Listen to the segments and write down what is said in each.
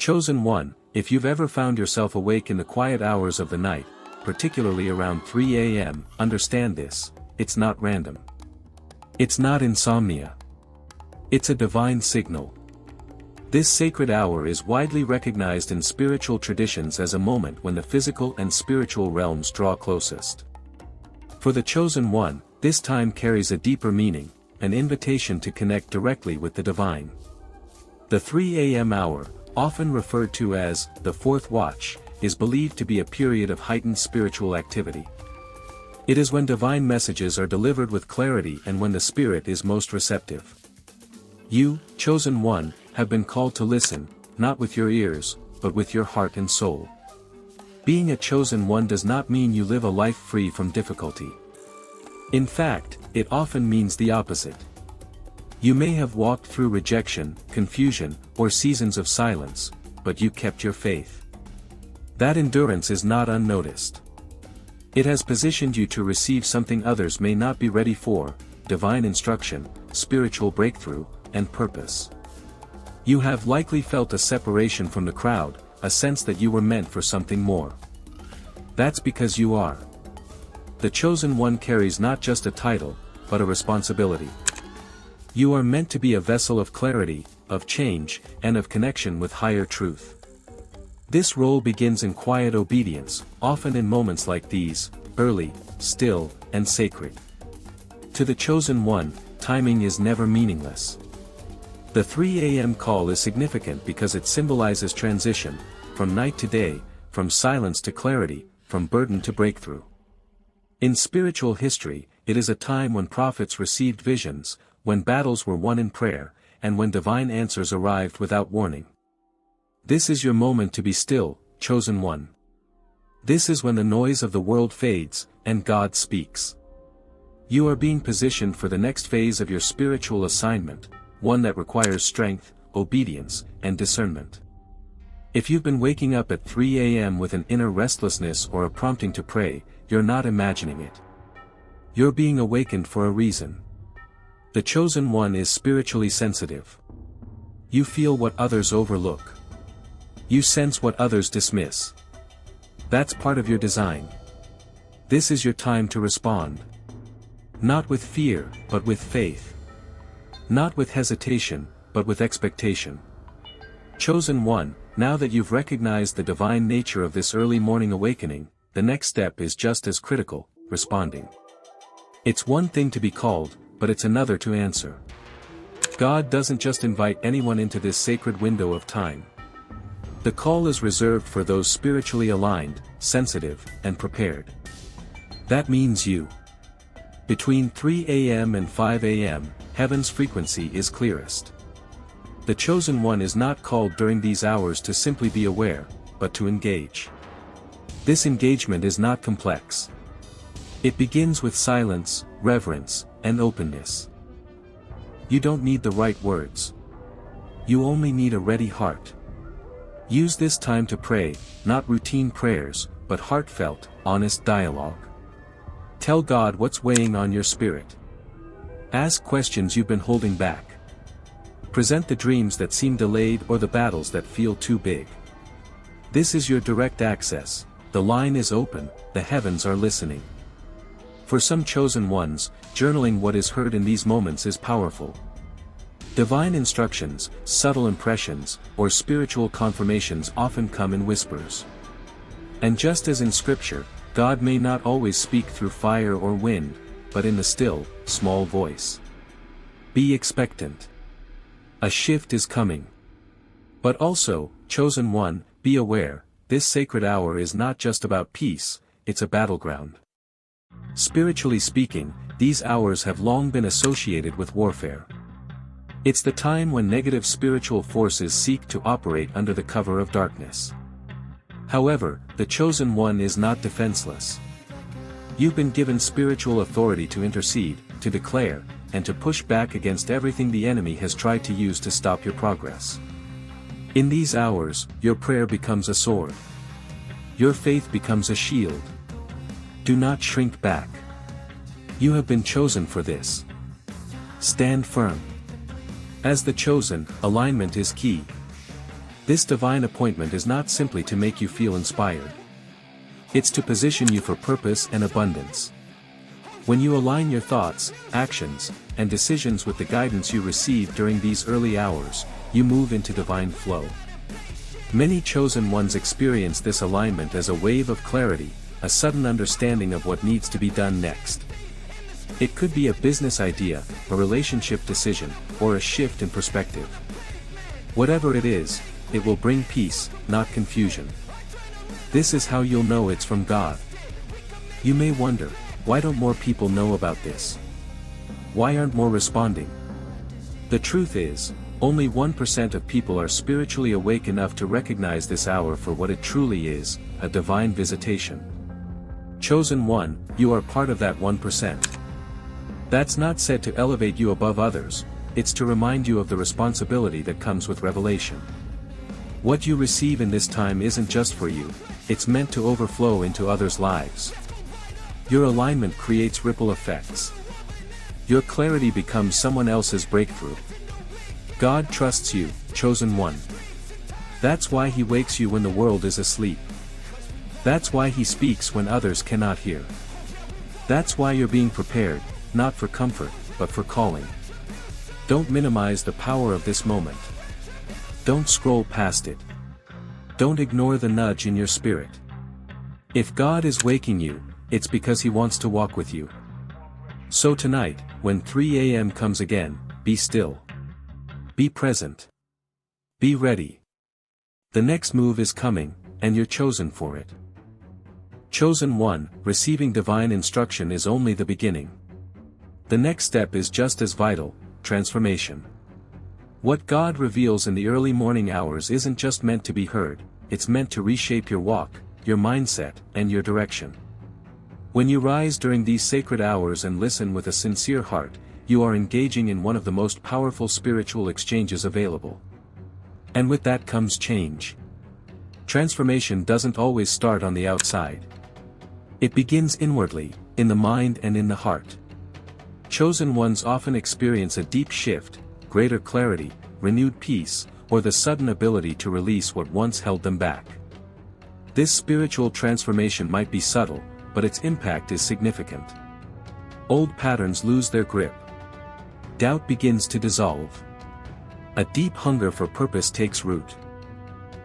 Chosen one, if you've ever found yourself awake in the quiet hours of the night, particularly around 3 a.m., understand this: it's not random. It's not insomnia. It's a divine signal. This sacred hour is widely recognized in spiritual traditions as a moment when the physical and spiritual realms draw closest. For the chosen one, this time carries a deeper meaning, an invitation to connect directly with the divine. The 3 a.m. hour, often referred to as the fourth watch, is believed to be a period of heightened spiritual activity. It is when divine messages are delivered with clarity and when the spirit is most receptive. You, chosen one, have been called to listen, not with your ears, but with your heart and soul. Being a chosen one does not mean you live a life free from difficulty. In fact, it often means the opposite. You may have walked through rejection, confusion, or seasons of silence, but you kept your faith. That endurance is not unnoticed. It has positioned you to receive something others may not be ready for: divine instruction, spiritual breakthrough, and purpose. You have likely felt a separation from the crowd, a sense that you were meant for something more. That's because you are. The chosen one carries not just a title, but a responsibility. You are meant to be a vessel of clarity, of change, and of connection with higher truth. This role begins in quiet obedience, often in moments like these, early, still, and sacred. To the chosen one, timing is never meaningless. The 3 a.m. call is significant because it symbolizes transition, from night to day, from silence to clarity, from burden to breakthrough. In spiritual history, it is a time when prophets received visions, when battles were won in prayer, and when divine answers arrived without warning. This is your moment to be still, chosen one. This is when the noise of the world fades, and God speaks. You are being positioned for the next phase of your spiritual assignment, one that requires strength, obedience, and discernment. If you've been waking up at 3 a.m. with an inner restlessness or a prompting to pray, you're not imagining it. You're being awakened for a reason. The chosen one is spiritually sensitive. You feel what others overlook. You sense what others dismiss. That's part of your design. This is your time to respond. Not with fear, but with faith. Not with hesitation, but with expectation. Chosen one, now that you've recognized the divine nature of this early morning awakening, the next step is just as critical: responding. It's one thing to be called, but it's another to answer. God doesn't just invite anyone into this sacred window of time. The call is reserved for those spiritually aligned, sensitive, and prepared. That means you. Between 3 a.m. and 5 a.m., heaven's frequency is clearest. The chosen one is not called during these hours to simply be aware, but to engage. This engagement is not complex. It begins with silence, reverence, and openness. You don't need the right words. You only need a ready heart. Use this time to pray, not routine prayers, but heartfelt, honest dialogue. Tell God what's weighing on your spirit. Ask questions you've been holding back. Present the dreams that seem delayed or the battles that feel too big. This is your direct access. The line is open, the heavens are listening. For some chosen ones, journaling what is heard in these moments is powerful. Divine instructions, subtle impressions, or spiritual confirmations often come in whispers. And just as in Scripture, God may not always speak through fire or wind, but in the still, small voice. Be expectant. A shift is coming. But also, chosen one, be aware, this sacred hour is not just about peace, it's a battleground. Spiritually speaking, these hours have long been associated with warfare. It's the time when negative spiritual forces seek to operate under the cover of darkness. However, the chosen one is not defenseless. You've been given spiritual authority to intercede, to declare, and to push back against everything the enemy has tried to use to stop your progress. In these hours, your prayer becomes a sword. Your faith becomes a shield. Do not shrink back. You have been chosen for this. Stand firm. As the chosen, alignment is key. This divine appointment is not simply to make you feel inspired. It's to position you for purpose and abundance. When you align your thoughts, actions, and decisions with the guidance you receive during these early hours, you move into divine flow. Many chosen ones experience this alignment as a wave of clarity, a sudden understanding of what needs to be done next. It could be a business idea, a relationship decision, or a shift in perspective. Whatever it is, it will bring peace, not confusion. This is how you'll know it's from God. You may wonder, why don't more people know about this? Why aren't more responding? The truth is, only 1% of people are spiritually awake enough to recognize this hour for what it truly is, a divine visitation. Chosen one, you are part of that 1%. That's not said to elevate you above others, it's to remind you of the responsibility that comes with revelation. What you receive in this time isn't just for you, it's meant to overflow into others' lives. Your alignment creates ripple effects. Your clarity becomes someone else's breakthrough. God trusts you, chosen one. That's why He wakes you when the world is asleep. That's why He speaks when others cannot hear. That's why you're being prepared, not for comfort, but for calling. Don't minimize the power of this moment. Don't scroll past it. Don't ignore the nudge in your spirit. If God is waking you, it's because He wants to walk with you. So tonight, when 3 a.m. comes again, be still. Be present. Be ready. The next move is coming, and you're chosen for it. Chosen one, receiving divine instruction is only the beginning. The next step is just as vital, transformation. What God reveals in the early morning hours isn't just meant to be heard, it's meant to reshape your walk, your mindset, and your direction. When you rise during these sacred hours and listen with a sincere heart, you are engaging in one of the most powerful spiritual exchanges available. And with that comes change. Transformation doesn't always start on the outside. It begins inwardly, in the mind and in the heart. Chosen ones often experience a deep shift, greater clarity, renewed peace, or the sudden ability to release what once held them back. This spiritual transformation might be subtle, but its impact is significant. Old patterns lose their grip. Doubt begins to dissolve. A deep hunger for purpose takes root.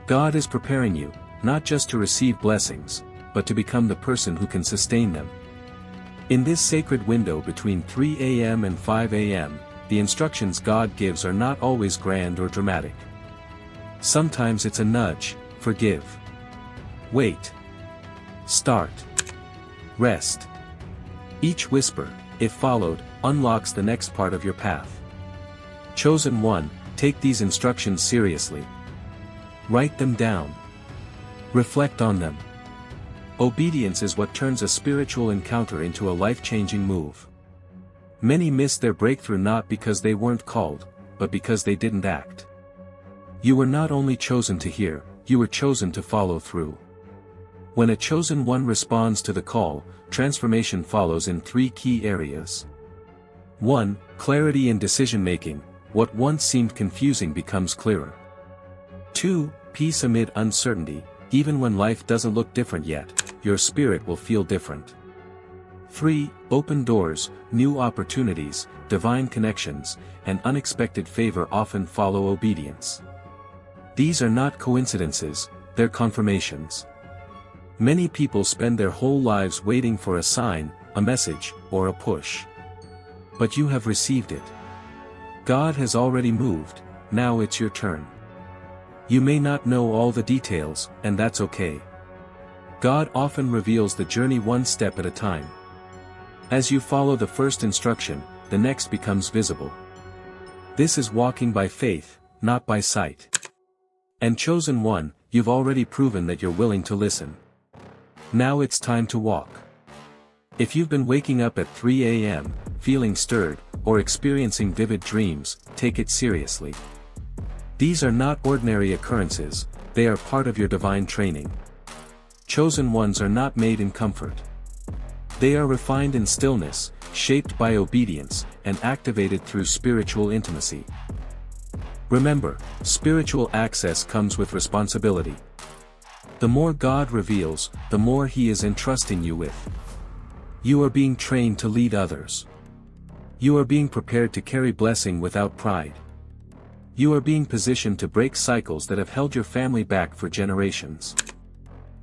God is preparing you, not just to receive blessings, but to become the person who can sustain them. In this sacred window between 3 a.m. and 5 a.m., the instructions God gives are not always grand or dramatic. Sometimes it's a nudge: forgive. Wait. Start. Rest. Each whisper, if followed, unlocks the next part of your path. Chosen one, take these instructions seriously. Write them down. Reflect on them. Obedience is what turns a spiritual encounter into a life-changing move. Many miss their breakthrough not because they weren't called, but because they didn't act. You were not only chosen to hear, you were chosen to follow through. When a chosen one responds to the call, transformation follows in 3 key areas. 1. Clarity in decision-making. What once seemed confusing becomes clearer. 2. Peace amid uncertainty. Even when life doesn't look different yet, your spirit will feel different. 3. Open doors, new opportunities, divine connections, and unexpected favor often follow obedience. These are not coincidences, they're confirmations. Many people spend their whole lives waiting for a sign, a message, or a push. But you have received it. God has already moved, now it's your turn. You may not know all the details, and that's okay. God often reveals the journey one step at a time. As you follow the first instruction, the next becomes visible. This is walking by faith, not by sight. And chosen one, you've already proven that you're willing to listen. Now it's time to walk. If you've been waking up at 3 a.m., feeling stirred, or experiencing vivid dreams, take it seriously. These are not ordinary occurrences, they are part of your divine training. Chosen ones are not made in comfort. They are refined in stillness, shaped by obedience, and activated through spiritual intimacy. Remember, spiritual access comes with responsibility. The more God reveals, the more He is entrusting you with. You are being trained to lead others. You are being prepared to carry blessing without pride. You are being positioned to break cycles that have held your family back for generations.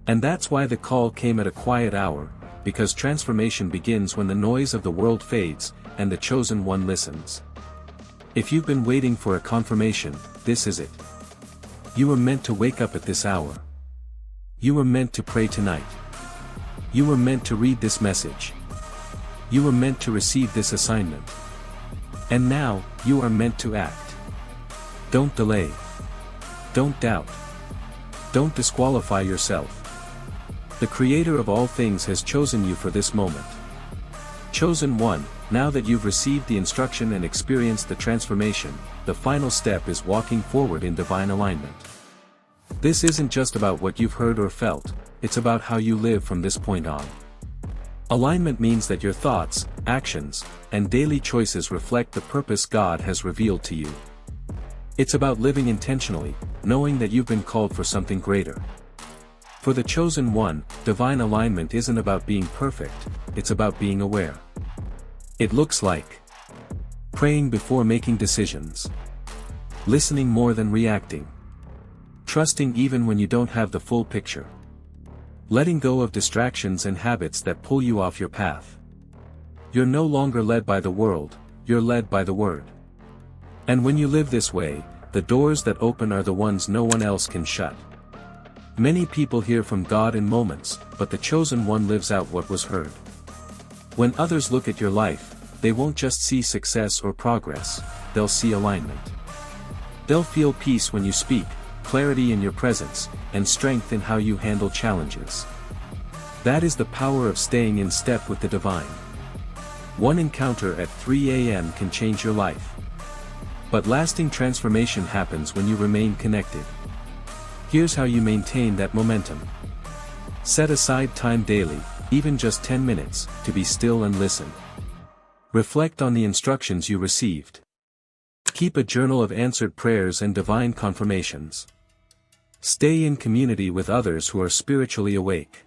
And that's why the call came at a quiet hour, because transformation begins when the noise of the world fades, and the chosen one listens. If you've been waiting for a confirmation, this is it. You were meant to wake up at this hour. You were meant to pray tonight. You were meant to read this message. You were meant to receive this assignment. And now, you are meant to act. Don't delay. Don't doubt. Don't disqualify yourself. The Creator of all things has chosen you for this moment. Chosen one, now that you've received the instruction and experienced the transformation, the final step is walking forward in divine alignment. This isn't just about what you've heard or felt, it's about how you live from this point on. Alignment means that your thoughts, actions, and daily choices reflect the purpose God has revealed to you. It's about living intentionally, knowing that you've been called for something greater. For the chosen one, divine alignment isn't about being perfect, it's about being aware. It looks like praying before making decisions, listening more than reacting, trusting even when you don't have the full picture, letting go of distractions and habits that pull you off your path. You're no longer led by the world, you're led by the Word. And when you live this way, the doors that open are the ones no one else can shut. Many people hear from God in moments, but the chosen one lives out what was heard. When others look at your life, they won't just see success or progress, they'll see alignment. They'll feel peace when you speak, clarity in your presence, and strength in how you handle challenges. That is the power of staying in step with the divine. One encounter at 3 a.m. can change your life. But lasting transformation happens when you remain connected. Here's how you maintain that momentum. Set aside time daily, even just 10 minutes, to be still and listen. Reflect on the instructions you received. Keep a journal of answered prayers and divine confirmations. Stay in community with others who are spiritually awake.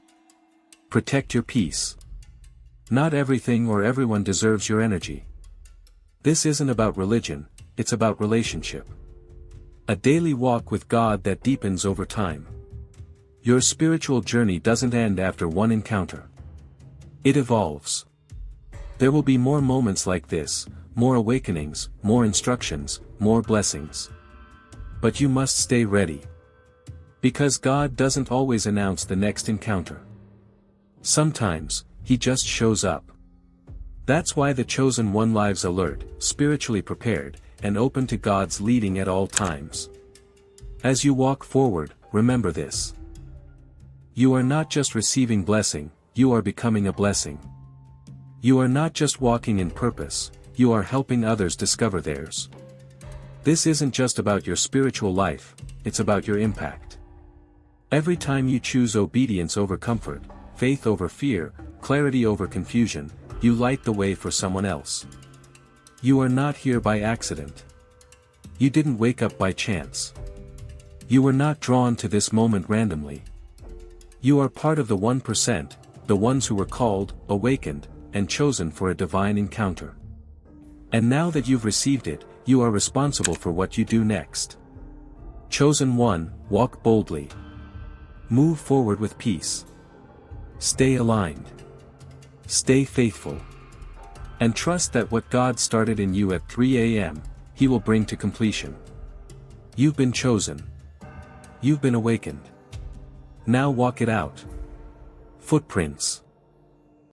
Protect your peace. Not everything or everyone deserves your energy. This isn't about religion, it's about relationship. A daily walk with God that deepens over time. Your spiritual journey doesn't end after one encounter. It evolves. There will be more moments like this, more awakenings, more instructions, more blessings. But you must stay ready. Because God doesn't always announce the next encounter. Sometimes, He just shows up. That's why the chosen one lives alert, spiritually prepared, and open to God's leading at all times. As you walk forward, remember this. You are not just receiving blessing, you are becoming a blessing. You are not just walking in purpose, you are helping others discover theirs. This isn't just about your spiritual life, it's about your impact. Every time you choose obedience over comfort, faith over fear, clarity over confusion, you light the way for someone else. You are not here by accident. You didn't wake up by chance. You were not drawn to this moment randomly. You are part of the 1%, the ones who were called, awakened, and chosen for a divine encounter. And now that you've received it, you are responsible for what you do next. Chosen one, walk boldly. Move forward with peace. Stay aligned. Stay faithful. And trust that what God started in you at 3 a.m., He will bring to completion. You've been chosen. You've been awakened. Now walk it out. Footprints.